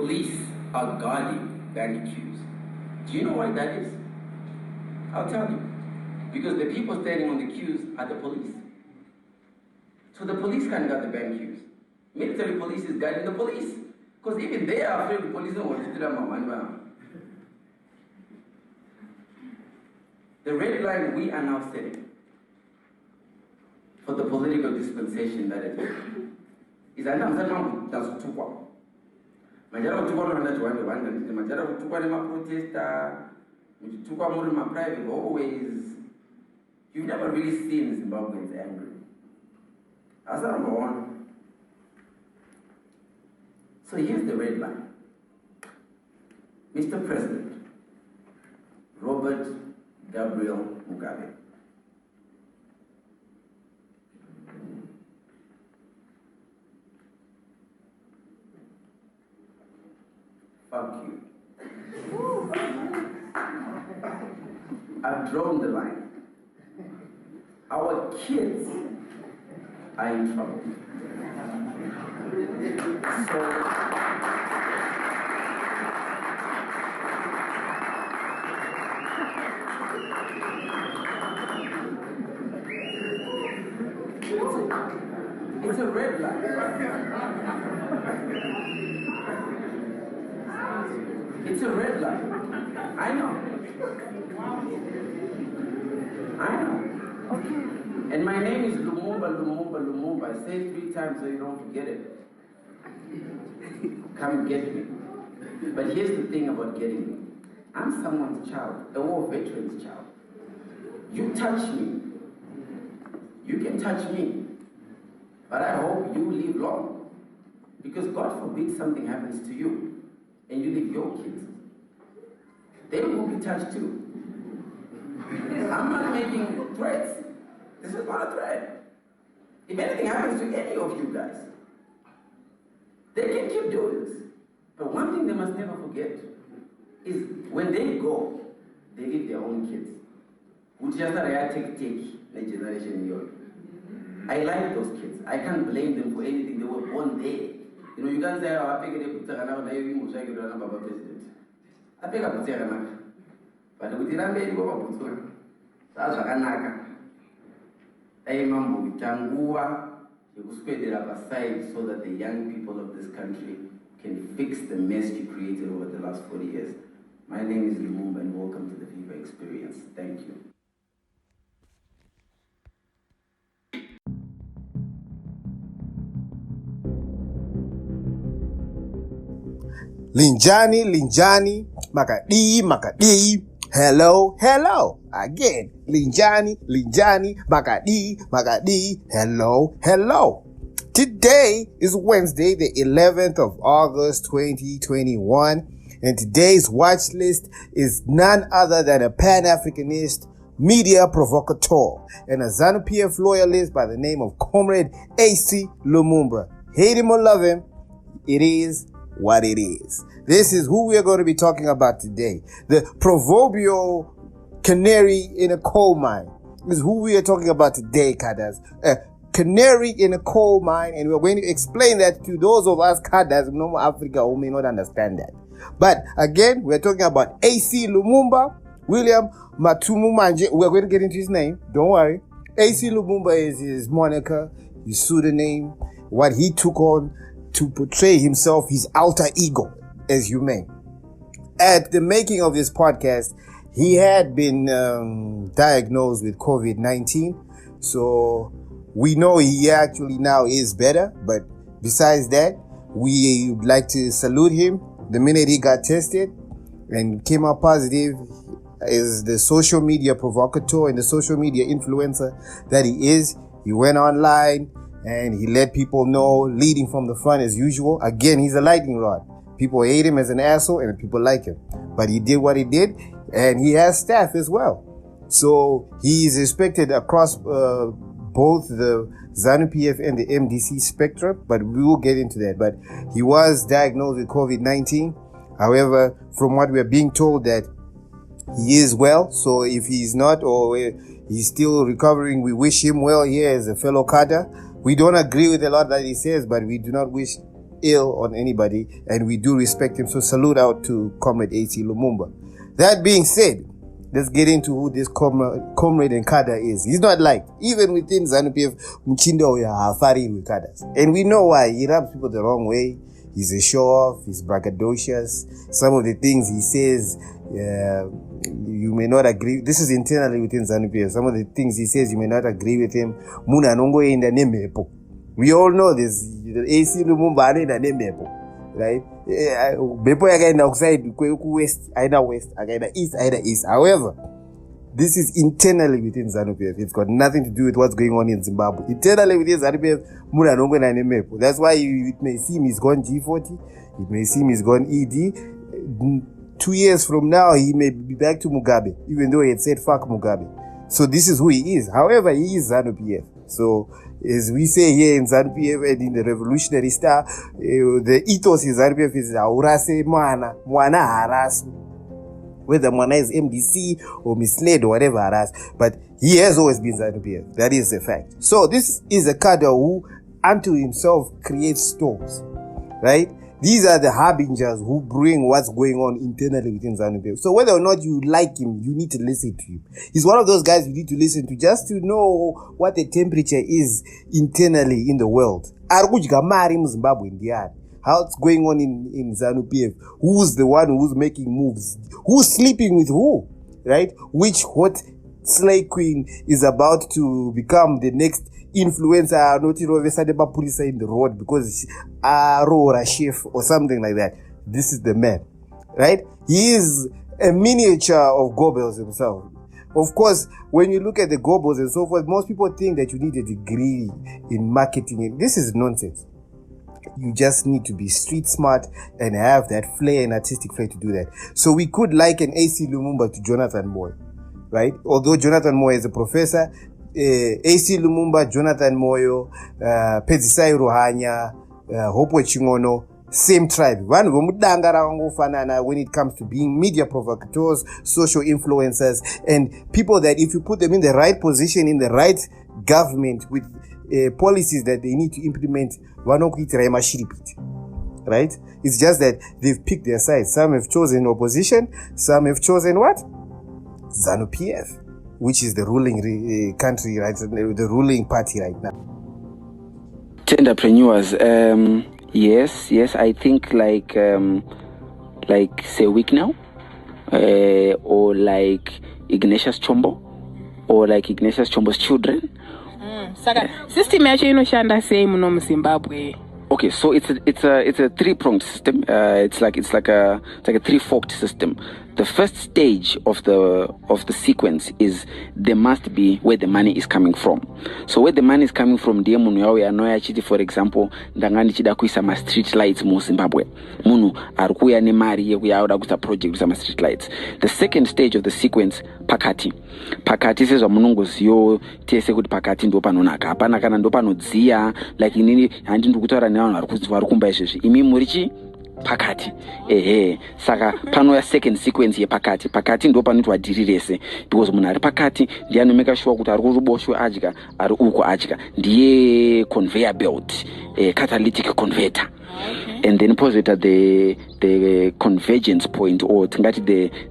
police are guarding bank queues. Do you know why that is? I'll tell you. Because the people standing on the queues are the police. So the police can't guard the bank queues. Military police is guarding the police. Because even they are afraid the police don't want to do that. The red line we are now setting for the political dispensation that it is that I'm saying that's too far. Majara kutukwa na wanda majara kutukwa na protester, kutukwa more in my private always. You've never really seen Zimbabweans angry. That's number one. So here's the red line. Mr. President, Robert Gabriel Mugabe. Fuck you. I've drawn the line. Our kids are in trouble. It's a red line. It's a red line. I know. Okay. And my name is Lumumba. I say it 3 times so you don't forget it. Come get me. But here's the thing about getting me. I'm someone's child, a war veteran's child. You touch me. You can touch me. But I hope you live long. Because God forbid something happens to you and you leave your kids. They will be touched too. I'm not making threats. This is not a threat. If anything happens to any of you guys, they can keep doing this. But one thing they must never forget is when they go, they leave their own kids. Which just take the generation here. I like those kids. I can't blame them for anything. They were born there. You know, you can't say, oh, I pick it up, I pick up the but we didn't make it. That's what I mambo vitangua, you spread it up aside so that the young people of this country can fix the mess you created over the last 40 years. My name is Lumumba and welcome to the Viva Experience. Thank you. Linjani, Makadi, hello, again, Linjani, Makadi, hello. Today is Wednesday, the 11th of August, 2021, and today's watch list is none other than a Pan-Africanist media provocateur and a Zanu-PF loyalist by the name of Comrade Acie Lumumba. Hate him or love him, it is what it is. This is who we are going to be talking about today. The proverbial canary in a coal mine is who we are talking about today, Cadres. Canary in a coal mine, and we're going to explain that to those of us Cadres in North Africa who may not understand that. But again, we're talking about Acie Lumumba William Mutumanje. We're going to get into his name, don't worry. Acie Lumumba is his moniker, his pseudonym, what he took on to portray himself, his alter ego, as you may. At the making of this podcast, he had been diagnosed with COVID-19. So we know he actually now is better. But besides that, we would like to salute him. The minute he got tested and came out positive, as the social media provocateur and the social media influencer that he is, he went online and he let people know, leading from the front as usual. Again, he's a lightning rod. People hate him as an asshole and people like him. But he did what he did, and he has staff as well. So he is respected across both the Zanu-PF and the MDC spectrum, but we will get into that. But he was diagnosed with COVID-19. However, from what we are being told, that he is well. So if he's not, or he's still recovering, we wish him well here as a fellow Cadre. We don't agree with a lot that he says, but we do not wish ill on anybody, and we do respect him. So salute out to Comrade Acie Lumumba. That being said, let's get into who this comrade and Cadre is. He's not liked. Even within Zanu-PF, Mchindo Hafari with Cadres. And we know why. He rubs people the wrong way. He's a show-off. He's braggadocious. Some of the things he says, you may not agree. This is internally within Zanu-PF. Some of the things he says, you may not agree with him. Muna nongo enda nemepo. We all know this. Acie Lumumba enda nemepo. Right? Bepo yakaenda kuside west, either west, either east. However, this is internally within Zanu-PF. It's got nothing to do with what's going on in Zimbabwe. Internally within Zanu-PF, muna nongo na nemepo. That's why it may seem he's gone G40. It may seem he's gone ED. 2 years from now, he may be back to Mugabe, even though he had said fuck Mugabe. So this is who he is. However, he is Zanu-PF. So as we say here in Zanu-PF and in the Revolutionary Star, the ethos in Zanu-PF is aurase mwana harasu. Whether mwana is MDC or misled or whatever harass, but he has always been Zanu-PF. That is the fact. So this is a cadre who unto himself creates storms, right? These are the harbingers who bring what's going on internally within Zanu-PF. So whether or not you like him, you need to listen to him. He's one of those guys you need to listen to just to know what the temperature is internally in the world. How it's going on in Zanu-PF. Who's the one who's making moves? Who's sleeping with who? Right? Which hot slay queen is about to become the next influencer, not in the road because a chef or something like that. This is the man, right? He is a miniature of Goebbels himself. Of course, when you look at the Goebbels and so forth, most people think that you need a degree in marketing. This is nonsense. You just need to be street smart and have that flair and artistic flair to do that. So we could liken Acie Lumumba to Jonathan Moy, right? Although Jonathan Moy is a professor, Acie Lumumba, Jonathan Moyo, Pedzisai Ruhanya, Hopo Chingono, same tribe. When it comes to being media provocateurs, social influencers, and people that if you put them in the right position, in the right government with policies that they need to implement, right? It's just that they've picked their sides. Some have chosen opposition, some have chosen what? Zanu-PF, which is the ruling country, right? The ruling party right now. Entrepreneurs, yes, I think like say week now, or like Ignatius Chombo, or like Ignatius Chombo's children. Saka system yacho inoshanda sei muno muZimbabwe. Okay, so it's a three-pronged system. It's like a three-forked system. The first stage of the sequence is there must be where the money is coming from. So where the money is coming from, dear munu yawe anoya chiti, for example, ndangani chida kuisa ma street lights mu Zimbabwe. Munu arikuya ne mari yekuya kuisa project kuisa ma street lights. The second stage of the sequence, pakati sezwa munongoziyo tese kuti pakati ndo panonaka. Hapana kana ndo panodziya like inini handi ndikutaura nevanhu vari kumba izvezvi. Imi murichi pakati saka panouya second sequence yepakati ndo panoitwa dhiri rese, because munhu ari pakati ndiye anomeka sure kuti ari kuruboshwe adya, ari uko adya, ndiye conveyor belt, catalytic converter. And then pozoita the convergence point, or tingati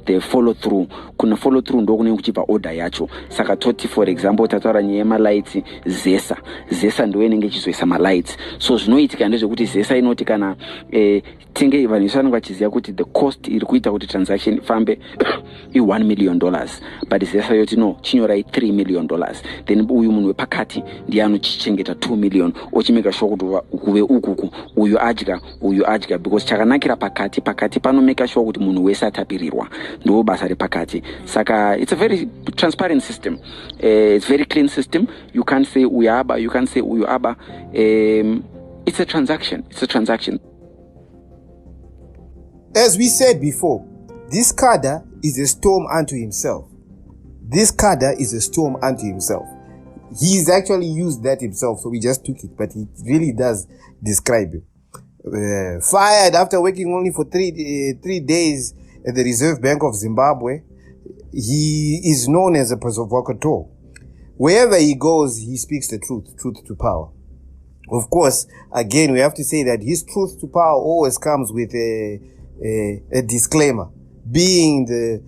the follow through. Kuna follow through ndo kune kuchipa order yacho. Saka toti for example tataura nyema lights zesa ndo enenge chizoisa ma lights. So zvinoitika ndezvekuti zesa inoti kana tinge vanhu vanenge vachiziva kuti the cost iri kuita kuti transaction fambe $1 million, but zesa yoti no chinyorai $3 million. Then uyu munhu wepakati ndiye anochichengeta $2 million, ochimeka sure kuti kuve ukuku uyu adya, because chakanakira pakati panomeka sure kuti munhu wese atapirirwa, ndo basa repakati. Saka it's a very transparent system, it's very clean system. You can't say uyaba, you can't say uyaba. It's a transaction. As we said before, this cadre is a storm unto himself. He's actually used that himself, so we just took it, but it really does describe him. Fired after working only for three days at the Reserve Bank of Zimbabwe, he is known as a provocateur. Wherever he goes, he speaks the truth to power. Of course, again, we have to say that his truth to power always comes with a disclaimer, being the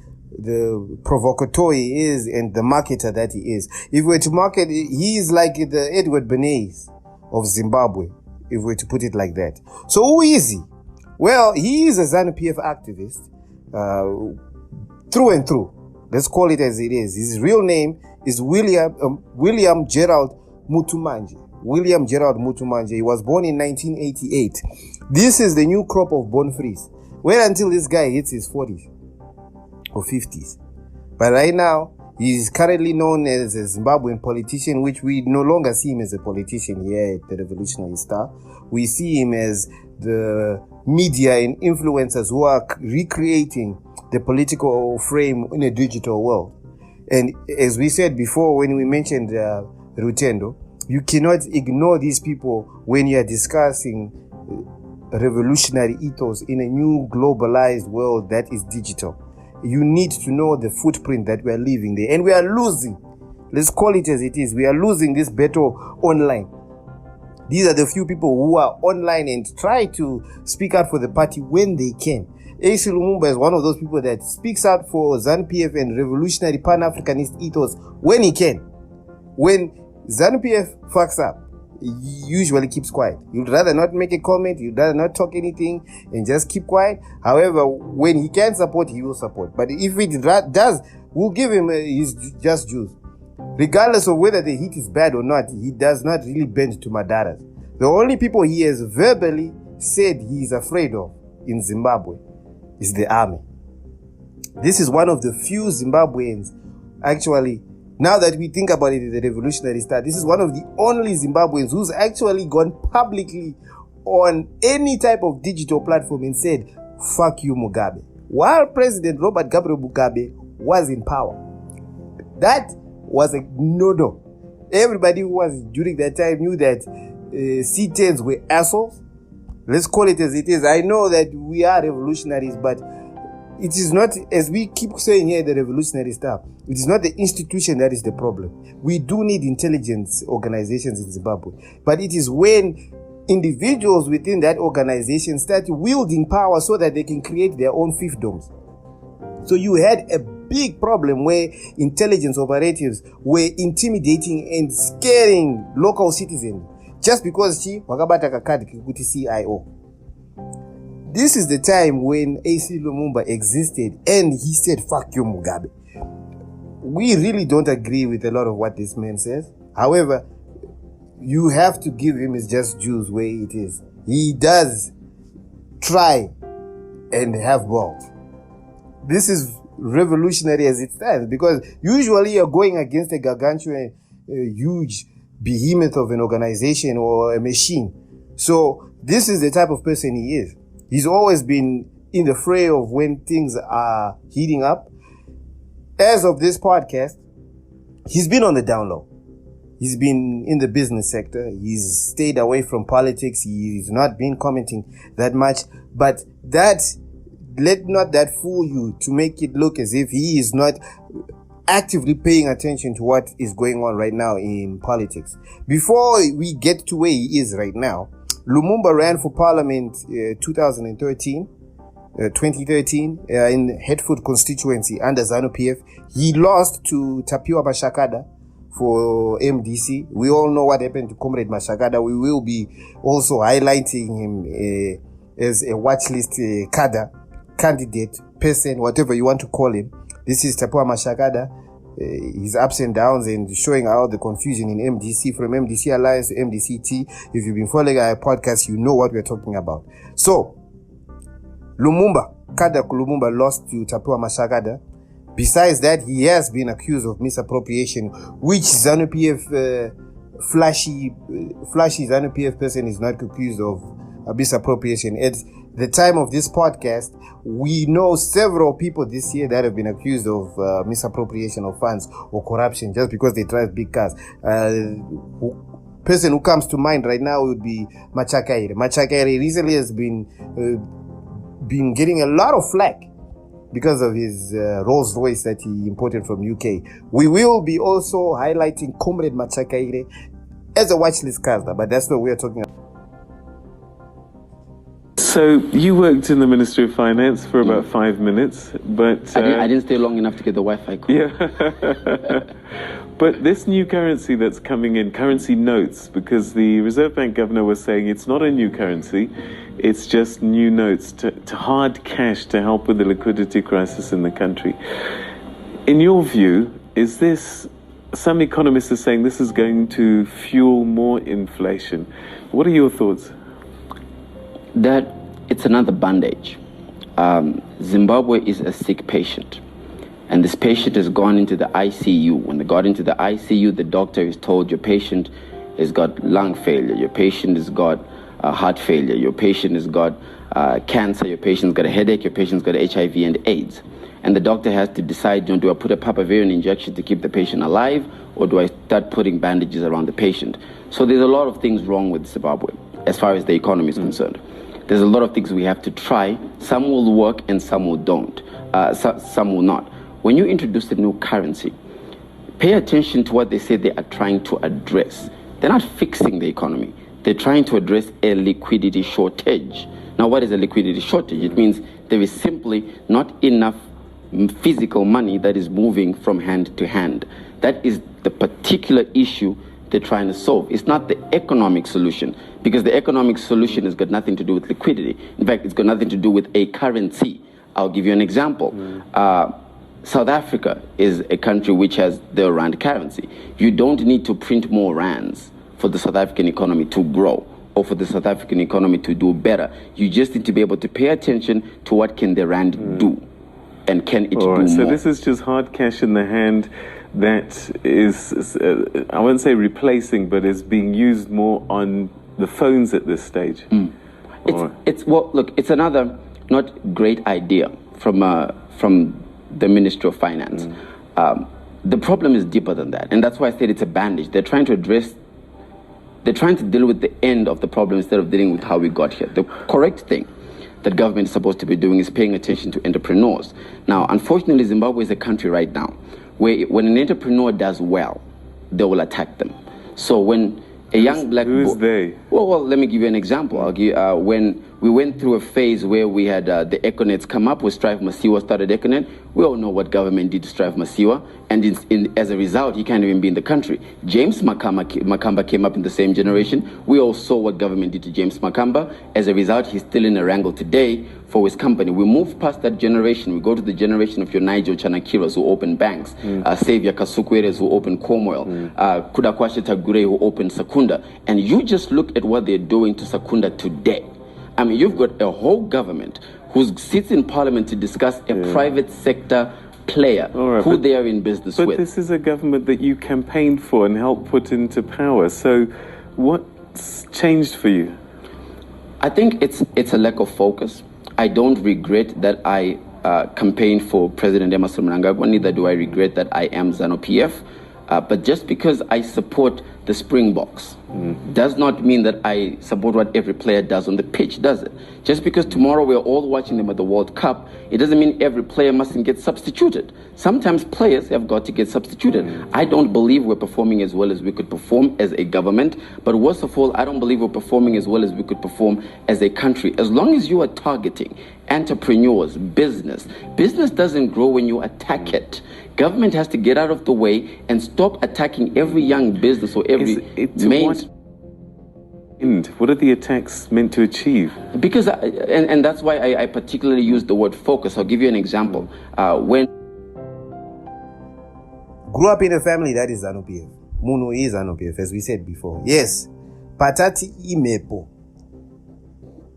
provocateur he is and the marketer that he is. If we're to market, he is like the Edward Bernays of Zimbabwe, if we're to put it like that. So who is he? Well, he is a Zanu-PF activist through and through. Let's call it as it is. His real name is William Gerald Mutumanje. William Gerald Mutumanje. He was born in 1988. This is the new crop of born frees. Wait until this guy hits his 40s or 50s. But right now, he is currently known as a Zimbabwean politician, which we no longer see him as a politician here at the Revolutionary Star. We see him as the media and influencers who are recreating the political frame in a digital world. And as we said before, when we mentioned Rutendo, you cannot ignore these people when you are discussing revolutionary ethos in a new globalized world that is digital. You need to know the footprint that we are leaving there. And we are losing. Let's call it as it is. We are losing this battle online. These are the few people who are online and try to speak out for the party when they can. Acie Lumumba is one of those people that speaks out for Zanu-PF and revolutionary Pan-Africanist ethos when he can. When Zanu-PF fucks up, he usually keeps quiet. You'd rather not make a comment, you'd rather not talk anything and just keep quiet. However, when he can support, he will support. But if it does, we'll give him his just dues. Regardless of whether the heat is bad or not, he does not really bend to Madaras. The only people he has verbally said he is afraid of in Zimbabwe is the army. This is one of the few Zimbabweans, actually, now that we think about it, the Revolutionary Star, this is one of the only Zimbabweans who's actually gone publicly on any type of digital platform and said, fuck you, Mugabe. While President Robert Gabriel Mugabe was in power. That was a no-no. Everybody who was during that time knew that C10s were assholes. Let's call it as it is. I know that we are revolutionaries, but it is not, as we keep saying here, the Revolutionary Star, it is not the institution that is the problem. We do need intelligence organizations in Zimbabwe. But it is when individuals within that organization start wielding power so that they can create their own fiefdoms. So you had a big problem where intelligence operatives were intimidating and scaring local citizens just because she wakabata kakadi kikuti CIO. This is the time when Acie Lumumba existed and he said, fuck you, Mugabe. We really don't agree with a lot of what this man says. However, you have to give him his just dues where it is. He does try and have balls. This is revolutionary as it stands, because usually you're going against a gargantuan, huge behemoth of an organization or a machine. So this is the type of person he is. He's always been in the fray of when things are heating up. As of this podcast, he's been on the down low. He's been in the business sector. He's stayed away from politics. He's not been commenting that much. But let not that fool you to make it look as if he is not actively paying attention to what is going on right now in politics. Before we get to where he is right now, Lumumba ran for parliament 2013 in Hertford constituency under Zanu-PF. He lost to Tapiwa Mashakada for MDC. We all know what happened to Comrade Mashakada. We will be also highlighting him as a watchlist cadre, candidate, person, whatever you want to call him. This is Tapiwa Mashakada. His ups and downs and showing out the confusion in MDC, from MDC Alliance to MDCT. If you've been following our podcast, you know what we're talking about. So, Lumumba, Cadre Lumumba lost to Tapiwa Mashakada. Besides that, he has been accused of misappropriation, which Zanu-PF, flashy Zanu-PF person is not accused of misappropriation. At the time of this podcast, we know several people this year that have been accused of misappropriation of funds or corruption just because they drive big cars. Person who comes to mind right now would be Machakaire. Machakaire recently has been getting a lot of flack because of his Rolls Royce that he imported from UK. We will be also highlighting Comrade Machakaire as a watch list caster, but that's what we're talking about. So you worked in the Ministry of Finance for about 5 minutes, but... I didn't stay long enough to get the Wi-Fi call. Yeah. But this new currency that's coming in, currency notes, because the Reserve Bank governor was saying it's not a new currency, it's just new notes to hard cash to help with the liquidity crisis in the country. In your view, is this... Some economists are saying this is going to fuel more inflation. What are your thoughts? That it's another bandage. Zimbabwe is a sick patient, and this patient has gone into the ICU. When they got into the ICU, the doctor is told your patient has got lung failure, your patient has got heart failure, your patient has got cancer, your patient's got a headache, your patient's got HIV and AIDS. And the doctor has to decide, do I put a papaverine injection to keep the patient alive, or do I start putting bandages around the patient? So there's a lot of things wrong with Zimbabwe as far as the economy is concerned. There's a lot of things we have to try. Some will work and some will don't. Some will not. When you introduce a new currency, pay attention to what they say they are trying to address. They're not fixing the economy. They're trying to address a liquidity shortage. Now, what is a liquidity shortage? It means there is simply not enough physical money that is moving from hand to hand. That is the particular issue they're trying to solve. It's not the economic solution, because the economic solution has got nothing to do with liquidity. In fact, it's got nothing to do with a currency. I'll give you an example. South Africa is a country which has the rand currency. You don't need to print more rands for the South African economy to grow or for the South African economy to do better. You just need to be able to pay attention to what can the rand do, and can it do more. So this is just hard cash in the hand that is, I won't say replacing, but is being used more on the phones at this stage. Well, look, it's another not great idea from the Ministry of Finance. The problem is deeper than that, and that's why I said it's a bandage. They're trying to deal with the end of the problem instead of dealing with how we got here. The correct thing that government is supposed to be doing is paying attention to entrepreneurs. Now, unfortunately, Zimbabwe is a country right now where when an entrepreneur does well, they will attack them. So when a young black boy... Who's they? Well, let me give you an example. I'll give, when we went through a phase where we had the Econets come up, with Strive Masiwa started Econet, we all know what government did to Strive Masiwa, and as a result, he can't even be in the country. James Makamba came up in the same generation. We all saw what government did to James Makamba. As a result, he's still in a wrangle today for his company. We move past that generation. We go to the generation of your Nigel Chanakiras who opened banks, Xavier Kasukweres who opened Comoil, Kudakwashe Tagure who opened Sakunda. And you just look at what they're doing to Sakunda today. I mean, you've got a whole government who sits in parliament to discuss a private sector player who they are in business with. But this is a government that you campaigned for and helped put into power. So what's changed for you? I think it's a lack of focus. I don't regret that I campaigned for President Emmerson Mnangagwa, neither do I regret that I am Zanu-PF. But just because I support the Springboks does not mean that I support what every player does on the pitch, does it? Just because tomorrow we're all watching them at the World Cup, it doesn't mean every player mustn't get substituted. Sometimes players have got to get substituted. I don't believe we're performing as well as we could perform as a government, but worst of all, I don't believe we're performing as well as we could perform as a country. As long as you are targeting entrepreneurs, business doesn't grow when you attack it. Government has to get out of the way and stop attacking every young business or every main... What are the attacks meant to achieve? Because, and that's why I particularly use the word focus. I'll give you an example. When... Grew up in a family that is Zanu-PF. Munu is Zanu-PF, as we said before. Yes, Patati Imepo.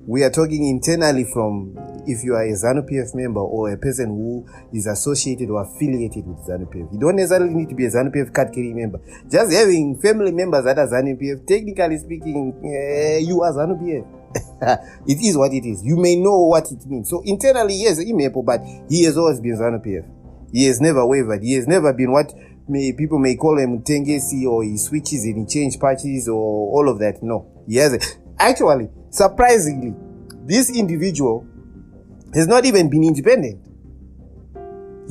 We are talking internally from if you are a Zanu-PF member or a person who is associated or affiliated with Zanu-PF. You don't necessarily need to be a Zanu-PF card carrying member. Just having family members that are Zanu-PF, technically speaking, you are Zanu-PF. It is what it is. You may know what it means. So internally, yes, Imepo, but he has always been Zanu-PF. He has never wavered. He has never been what people may call him Tengesi, or he switches and he changes parties or all of that. No, he hasn't. Actually, surprisingly, this individual has not even been independent.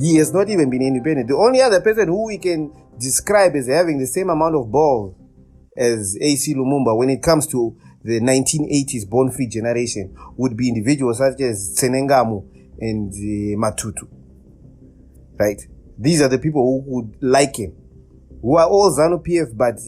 He has not even been independent. The only other person who we can describe as having the same amount of balls as Acie Lumumba when it comes to the 1980s born-free generation would be individuals such as Tsenengamu and Matutu. Right? These are the people who would like him, who are all Zanu-PF, but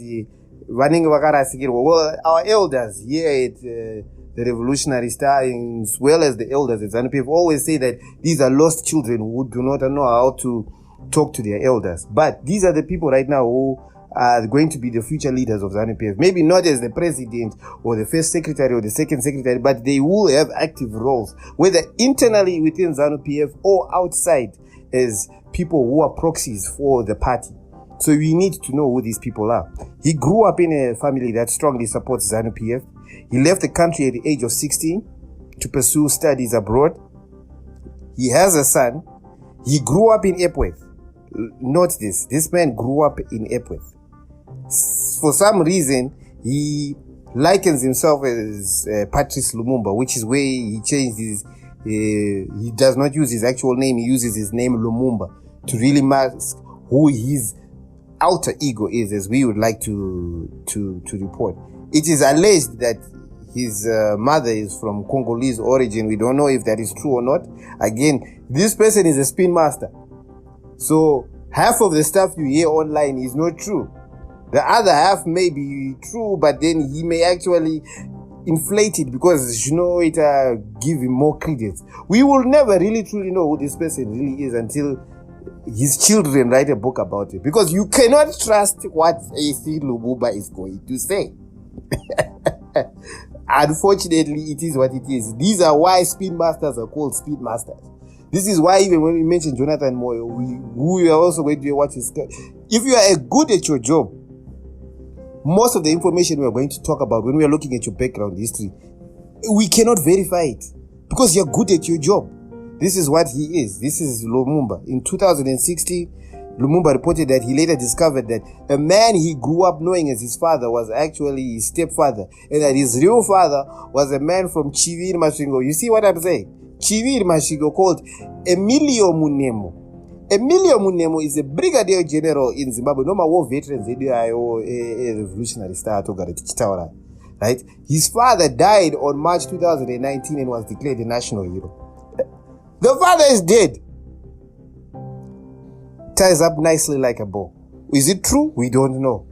well, our elders here at the Revolutionary Star, as well as the elders at Zanu-PF, always say that these are lost children who do not know how to talk to their elders. But these are the people right now who are going to be the future leaders of Zanu-PF. Maybe not as the president or the first secretary or the second secretary, but they will have active roles, whether internally within Zanu-PF or outside as people who are proxies for the party. So we need to know who these people are. He grew up in a family that strongly supports Zanu-PF. He left the country at the age of 16 to pursue studies abroad. He has a son. He grew up in Epworth. Note this. This man grew up in Epworth. For some reason, he likens himself as Patrice Lumumba, which is where he changed his... he does not use his actual name. He uses his name Lumumba to really mask who his alter ego is, as we would like to report. It is alleged that his mother is from Congolese origin. We don't know if that is true or not. Again, this person is a spin master. So half of the stuff you hear online is not true. The other half may be true, but then he may actually inflate it because, give him more credence. We will never really truly know who this person really is until his children write a book about it, because you cannot trust what Acie Lumumba is going to say. Unfortunately, it is what it is. These are why spin masters are called spin masters. This is why even when we mention Jonathan Moyo, we are also going to watch his... If you are good at your job, most of the information we are going to talk about when we are looking at your background history, we cannot verify it because you're good at your job. This is what he is. This is Lumumba. In 2016, Lumumba reported that he later discovered that a man he grew up knowing as his father was actually his stepfather, and that his real father was a man from Chiviri Mashingo. You see what I'm saying? Chiviri Mashingo, called Emilio Munemo. Emilio Munemo is a brigadier general in Zimbabwe. No war veterans, a revolutionary star. Right? His father died on March 2019 and was declared a national hero. The father is dead. Ties up nicely like a bow. Is it true? We don't know.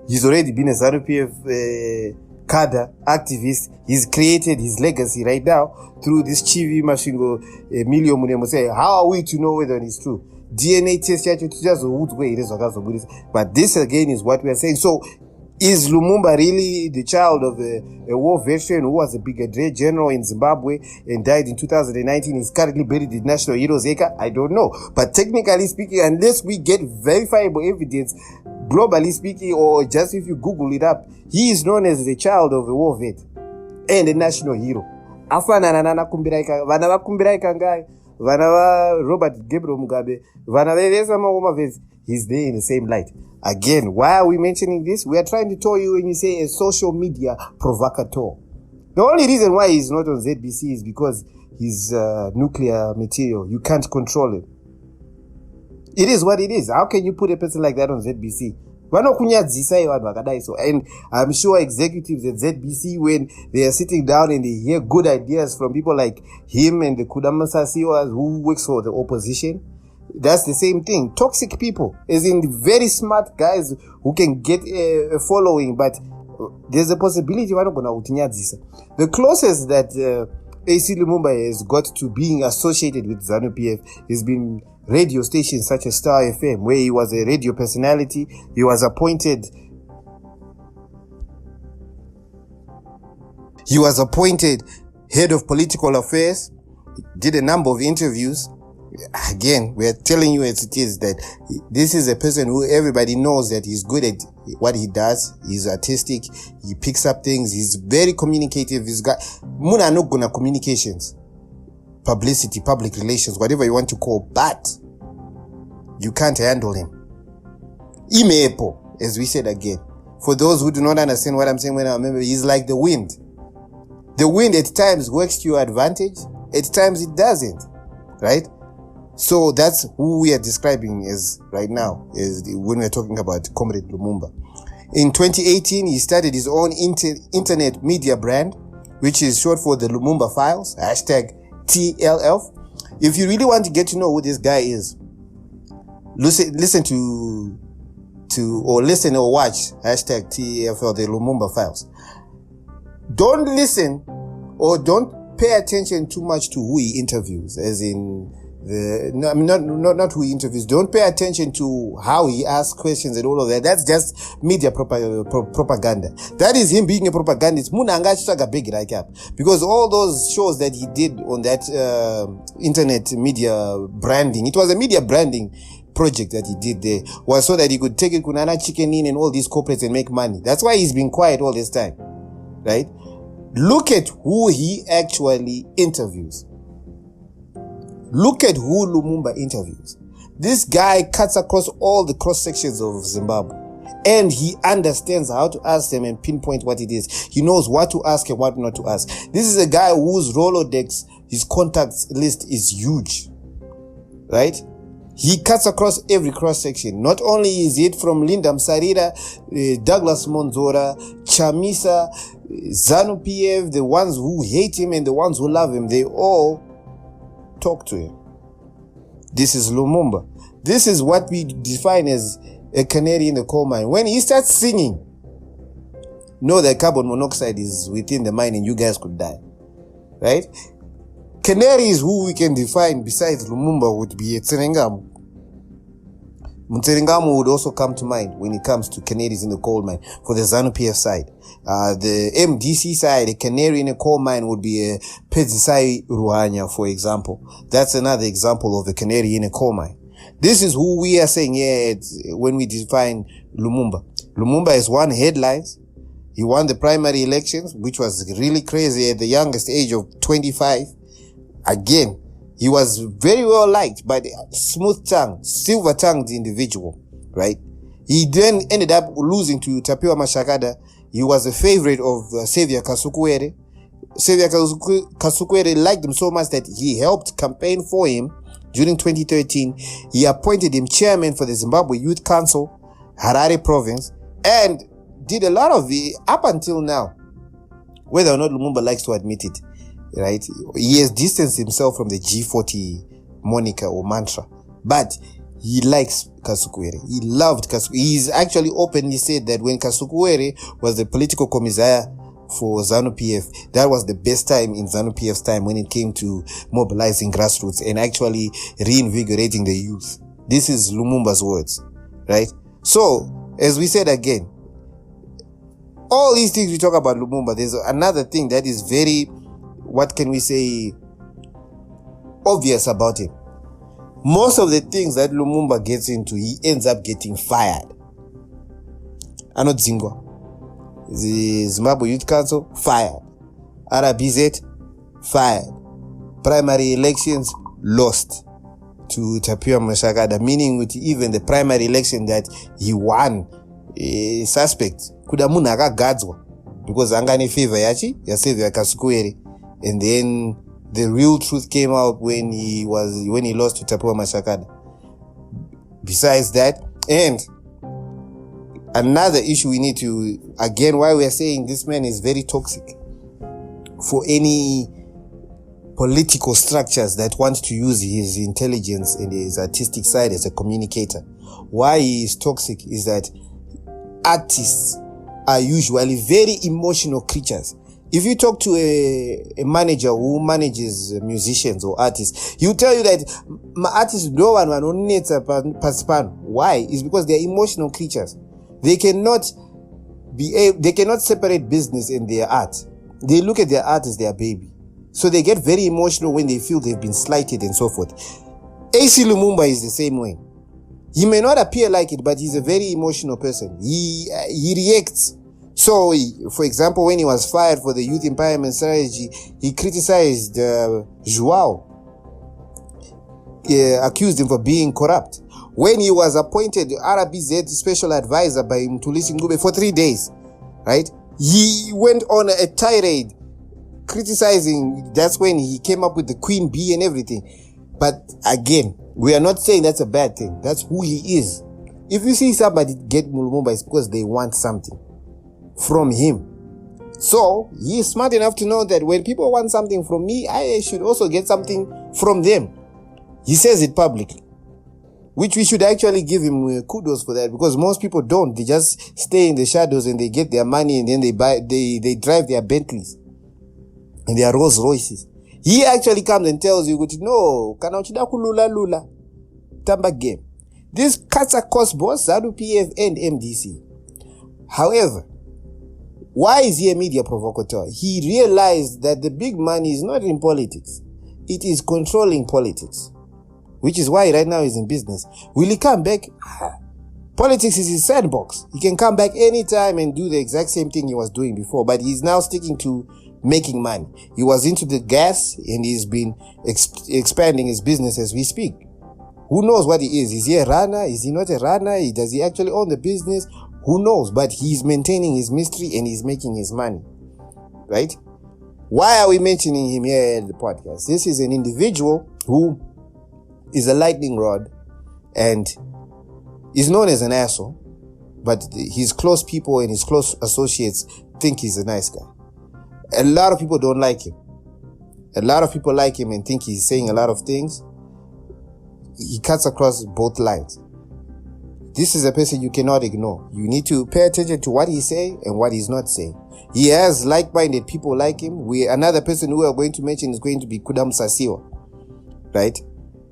He's already been a Zanu-PF cadre activist. He's created his legacy right now through this Chivi Mashingo Emilio Munemo. Say, how are we to know whether it's true? DNA test, but this again is what we are saying. So, is Lumumba really the child of a war veteran who was a brigadier general in Zimbabwe and died in 2019? He's currently buried in National Heroes Acre? I don't know. But technically speaking, unless we get verifiable evidence, globally speaking, or just if you Google it up, he is known as the child of a war vet and a national hero. Robert Gabriel Mugabe, he's there in the same light. Again, why are we mentioning this? We are trying to tell you when you say a social media provocateur. The only reason why he's not on ZBC is because he's nuclear material. You can't control him. It is what it is. How can you put a person like that on ZBC? And I'm sure executives at ZBC, when they are sitting down and they hear good ideas from people like him and the Kudama Sasiwas who works for the opposition, that's the same thing. Toxic people, as in very smart guys who can get a following, but there's a possibility the closest that Acie Lumumba has got to being associated with Zanu-PF has been radio stations such as Star FM, where he was a radio personality. He was appointed head of political affairs, did a number of interviews. Again, we are telling you as it is that this is a person who everybody knows that he's good at what he does. He's artistic. He picks up things. He's very communicative. He's got Muna no guna communications, publicity, public relations, whatever you want to call, but you can't handle him. Imeepo, as we said again. For those who do not understand what I'm saying when I remember, he's like the wind. The wind at times works to your advantage. At times it doesn't. Right? So that's who we are describing as right now, is when we're talking about Comrade Lumumba. In 2018, he started his own internet media brand, which is short for the Lumumba Files, #TLF. If you really want to get to know who this guy is, listen or watch #TLF or the Lumumba Files. Don't listen or don't pay attention too much to who he interviews, as in not who he interviews. Don't pay attention to how he asks questions and all of that. That's just media propaganda. That is him being a propagandist. Because all those shows that he did on that internet media branding, it was a media branding project that he did there, was so that he could take it Kunana Chicken In and all these corporates and make money. That's why he's been quiet all this time, right? Look at who he actually interviews. Look at who Lumumba interviews. This guy cuts across all the cross sections of Zimbabwe, and he understands how to ask them and pinpoint what it is. He knows what to ask and what not to ask. This is a guy whose Rolodex, his contacts list is huge, right? He cuts across every cross section. Not only is it from Linda Msarira, Douglas Monzora, Chamisa, Zanu-PF, the ones who hate him and the ones who love him, they all talk to him. This is Lumumba. This is what we define as a canary in the coal mine. When he starts singing, know that carbon monoxide is within the mine and you guys could die, right? Canary is who we can define besides Lumumba would be Tserengamu. Mtserengamu would also come to mind when it comes to canaries in the coal mine for the Zanu-PF side. The MDC side, a canary in a coal mine would be a Pedzisai Ruhanya, for example. That's another example of a canary in a coal mine. This is who we are saying, when we define Lumumba. Lumumba is won headlines. He won the primary elections, which was really crazy at the youngest age of 25. Again, he was very well liked by the smooth-tongued, silver-tongued individual, right? He then ended up losing to Tapiwa Mashakada. He was a favorite of Xavier Kasukuwere. Xavier Kasukuwere liked him so much that he helped campaign for him during 2013. He appointed him chairman for the Zimbabwe Youth Council, Harare province, and did a lot of it up until now, whether or not Lumumba likes to admit it. Right, he has distanced himself from the G40 moniker or mantra, but he likes Kasukuwere. He loved Kasukuwere. He's actually openly said that when Kasukuwere was the political commissar for Zanu-PF, that was the best time in Zanu-PF's time when it came to mobilizing grassroots and actually reinvigorating the youth. This is Lumumba's words, right? So, as we said again, all these things we talk about Lumumba, there's another thing that is very, what can we say, obvious about him. Most of the things that Lumumba gets into, he ends up getting fired. Anot Zingwa. The Zimbabwe Youth Council, fired. RBZ, fired. Primary elections, lost to Tapiwa Mashakada, meaning with even the primary election that he won, a suspect, kudamuna akagadzwa, because angane favor yachi, Xavier Kasukuwere. And then the real truth came out when he lost to Tapiwa Mashakada. Besides that, and another issue we need to, again, why we are saying this man is very toxic for any political structures that want to use his intelligence and his artistic side as a communicator. Why he is toxic is that artists are usually very emotional creatures. If you talk to a manager who manages musicians or artists, he'll tell you that my artists no one needs a participant. Why? It's because they're emotional creatures. They cannot separate business and their art. They look at their art as their baby. So they get very emotional when they feel they've been slighted and so forth. Acie Lumumba is the same way. He may not appear like it, but he's a very emotional person. He reacts. So, for example, when he was fired for the youth empowerment strategy, he criticized Joao, accused him for being corrupt. When he was appointed RBZ special advisor by Mthuli Ncube for 3 days, right? He went on a tirade criticizing. That's when he came up with the Queen Bee and everything. But again, we are not saying that's a bad thing. That's who he is. If you see somebody get Lumumba, it's because they want something from him. So he's smart enough to know that when people want something from me, I should also get something from them. He says it publicly, which we should actually give him kudos for that, because most people don't. They just stay in the shadows and they get their money and then they drive their Bentleys and their Rolls Royces. He actually comes and tells you, no, kana uchida kulula lula, tamba game. This cuts across both Zanu-PF and MDC. However, why is he a media provocateur? He realized that the big money is not in politics. It is controlling politics, which is why right now he's in business. Will he come back? Politics is his sandbox. He can come back anytime and do the exact same thing he was doing before, but he's now sticking to making money. He was into the gas and he's been expanding his business as we speak. Who knows what he is? Is he a runner? Is he not a runner? Does he actually own the business? Who knows? But he's maintaining his mystery and he's making his money. Right? Why are we mentioning him here at the podcast? This is an individual who is a lightning rod and is known as an asshole, but his close people and his close associates think he's a nice guy. A lot of people don't like him. A lot of people like him and think he's saying a lot of things. He cuts across both lines. This is a person you cannot ignore. You need to pay attention to what he's saying and what he's not saying. He has like-minded people like him. Another person who we are going to mention is going to be Kudam Sasiwa. Right?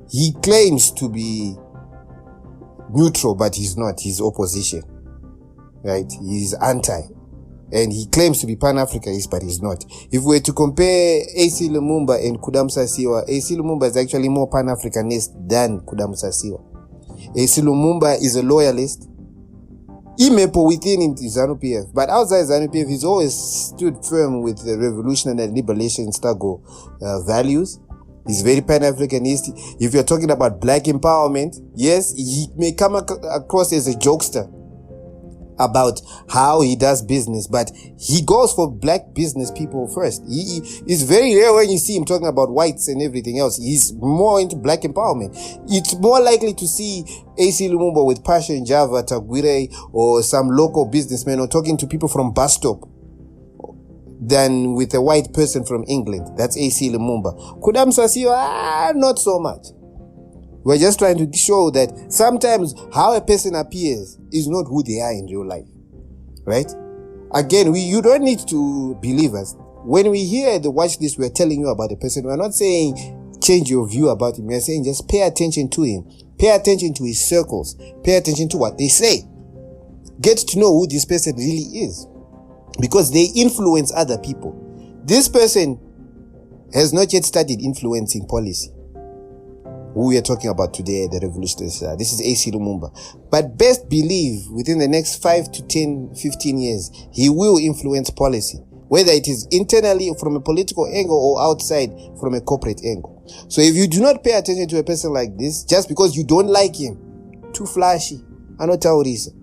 He claims to be neutral, but he's not. He's opposition. Right? He's anti. And he claims to be Pan-Africanist, but he's not. If we were to compare Acie Lumumba and Kudam Sasiwa, Acie Lumumba is actually more Pan-Africanist than Kudam Sasiwa. Acie Lumumba is a loyalist. Imepo within Zanu-PF, but outside Zanu-PF, he's always stood firm with the revolutionary and liberation struggle values. He's very Pan-Africanist. If you're talking about black empowerment, yes, he may come across as a jokester about how he does business, but he goes for black business people first. It's very rare when you see him talking about whites and everything else. He's more into black empowerment. It's more likely to see Acie Lumumba with Pasha in Java, Tagwire, or some local businessman, or talking to people from bus stop than with a white person from England. That's Acie Lumumba. Kudam Sasiwa, not so much. We're just trying to show that sometimes how a person appears is not who they are in real life. Right? Again, you don't need to believe us. When we hear the watch list, we're telling you about the person. We're not saying change your view about him. We're saying just pay attention to him. Pay attention to his circles. Pay attention to what they say. Get to know who this person really is. Because they influence other people. This person has not yet started influencing policy. Who we are talking about today, the revolutionists. This is Acie Lumumba. But best believe within the next 5 to 10, 15 years, he will influence policy. Whether it is internally from a political angle or outside from a corporate angle. So if you do not pay attention to a person like this, just because you don't like him, too flashy, anotaurisa.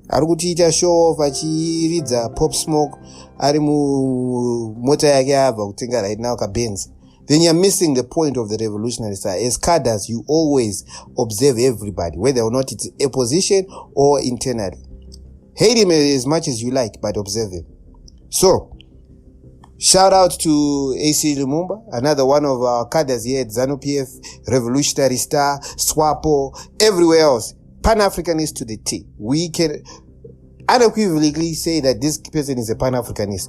Arikutiita show off achiridza pop smoke ari mota yake ava kutenga right now kabenzi. Then you're missing the point of the revolutionary side. As cadres, you always observe everybody, whether or not it's opposition or internally. Hate him as much as you like, but observe him. So, shout out to Acie Lumumba, another one of our cadres here at Zanu-PF, Revolutionary Star, SWAPO, everywhere else. Pan-Africanist to the T. We can unequivocally say that this person is a Pan-Africanist.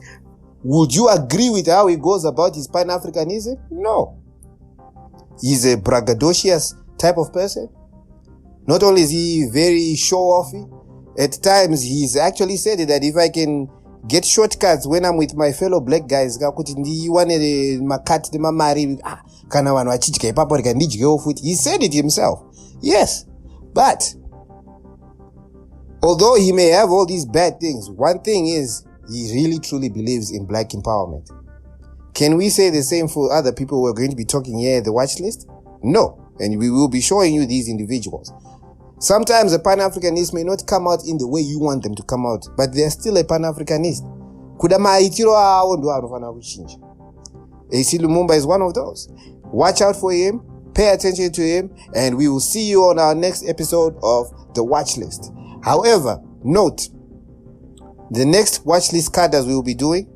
Would you agree with how he goes about his Pan-Africanism? No. He's a braggadocious type of person. Not only is he very show-offy, at times he's actually said that if I can get shortcuts when I'm with my fellow black guys, he said it himself. Yes. But although he may have all these bad things, one thing is, he really truly believes in black empowerment. Can we say the same for other people we're going to be talking here at the watch list? No. And we will be showing you these individuals. Sometimes a Pan-Africanist may not come out in the way you want them to come out, but they're still a Pan-Africanist. Acie Lumumba is one of those. Watch out for him. pay attention to him, and we will see you on our next episode of the watch list. However, note, the next watch list cadres we will be doing,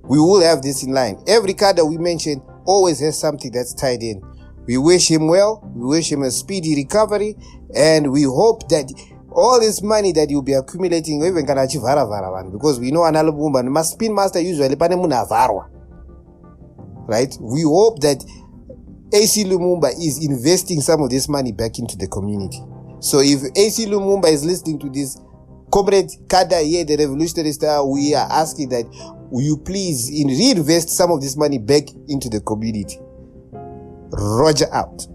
we will have this in line. Every cadre we mention always has something that's tied in. We wish him well, we wish him a speedy recovery, and we hope that all this money that you'll be accumulating, even can achieve because we know an Lumumba and spin master usually right? We hope that Acie Lumumba is investing some of this money back into the community. So if Acie Lumumba is listening to this, Comrade Cadre here, the Revolutionary Star, we are asking that will you please reinvest some of this money back into the community. Roger out.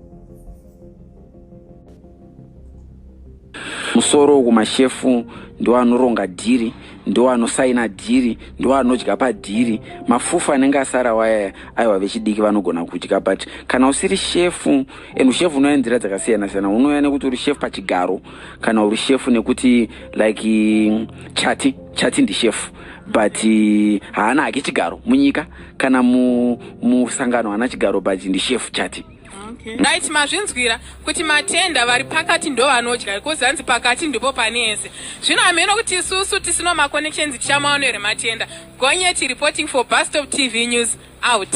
Musoro kumashefu ndo anoronga dhiri, ndo anosaina dhiri, ndo anodya padhiri. Mafufa anenge asara waya aiwa vechidiki vanogona kudya, but kana usiri shefu, and ushefu unoya nzira dzakasiyana siyana. Unoya nekuti uri shefu pachigaro, kana uri shefu nekuti like chati ndi shefu, but haana hake chigaro munyika, kana musangano hana chigaro, but ndi shefu chati. Right, mazvinzwira kuti matenda vari pakati ndo vanodya, kuzanzi pakati ndipo panese. Zvino ameno kuti isusu tisino ma connections tichamaonere matenda. Gonyeti reporting for Bus Stop TV News out.